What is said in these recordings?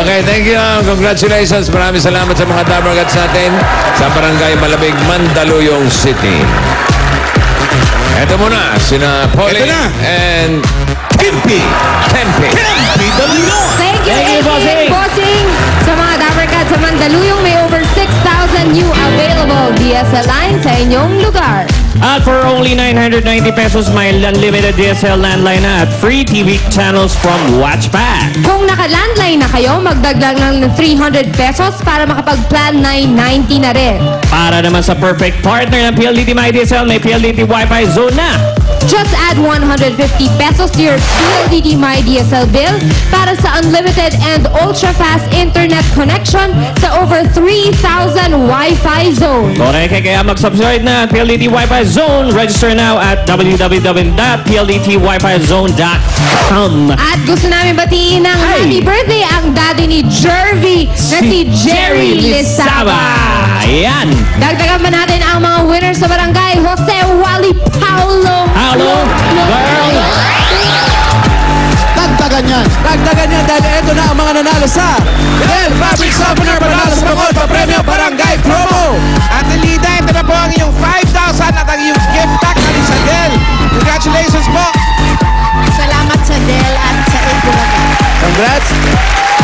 Okay, thank you. Congratulations. Maraming salamat sa mga Dabarkats natin sa Barangay Malabig, Mandaluyong City. Ito muna, sina Pauline and Kempi. Kempi de Leon. Thank you, bossing. Sa mga Dabarkats sa Mandaluyong, may over 6,000 new available DSL line sa inyong lugar. At for only 990 pesos, may unlimited DSL landline na at free TV channels from Watchpad. Kung naka-landline na kayo, magdagdag ng 300 pesos para makapag-plan 990 na rin. Para naman sa perfect partner ng PLDT MyDSL, may PLDT Wi-Fi Zone na. Just add 150 pesos to your PLDT MyDSL bill para sa unlimited and ultra-fast internet connection sa over 3,000 Wi-Fi zone. Correct, kaya mag-subscribe na at PLDT Wi-Fi Zone. Register now at www.pldtwifizone.com. At gusto namin batiin ng happy birthday ang daddy ni Jervy na si Jerry Lizaba. Ayan. Dagdagan pa natin ang mga winners sa barangay. Jose Wally Paulo. Girl. Dagdagan yan dahil ito na ang mga nanalo sa Del Fabric Softener, panalo sa bangod, papremyo, barangay promo. At Lida, ito na po ang iyong 5,000 at ang iyong gift pack galing sa Del. Congratulations po. Salamat sa Del at sa Ilbulaga. Congrats.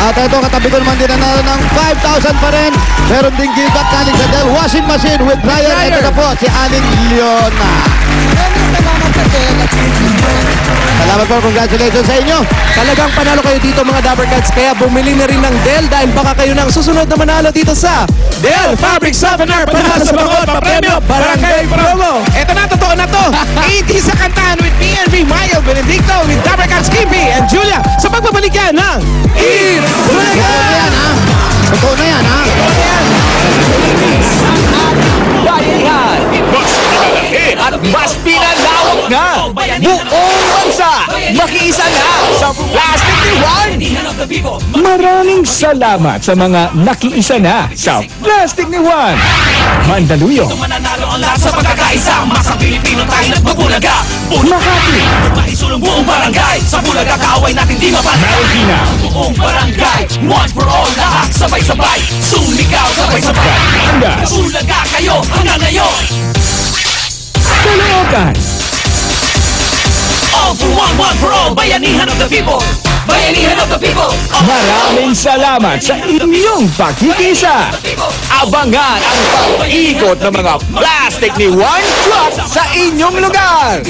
At ito, katabi ko naman din nanalo ng 5,000 pa rin. Meron din gift pack galing sa Del washing machine with dryer. Ito na po si Aling Leona. Salamat sa Del at sa Ilbulaga. Salamat po, congratulations sa inyo. Talagang panalo kayo dito mga Dabarkats, kaya bumili na rin ng Del dahil baka kayo ng susunod na manalo dito sa Del Fabric Softener, panalo sa bangod, papremyo, barangay promo. Ito na, totoo na to. 80 sa kantahan with PNB Mayo Benedicto with Dabarkats Kimpi and Julia sa pagbabalik yan ng Ilbulaga. Totoo na yan, ha? Bayan! Mas pinalaki at mas pinalawak na! Buong bansa! Makiisa na sa Plastic ni Juan! Maraming salamat sa mga nakiisa na sa Plastic ni Juan! Mandaluyong, Mananalo ang lahat sa pagkakaisa. Masang Pilipino tayo nagbubulaga. Makati, Maisulong buong barangay. Sa bulaga kaaway natin di mapatay. Marikina, Buong barangay, once for all, lahat sabay-sabay. Sumigaw sabay-sabay. Andas, Bulaga kayo hanggang ngayon. Caloocan, All for one for all. Bayanihan of the people. Bayanihan of the people. maraming salamat sa inyong pakikisa! Abangan ang pag-ikot ng mga Plastic ni Juan Truck sa inyong lugar!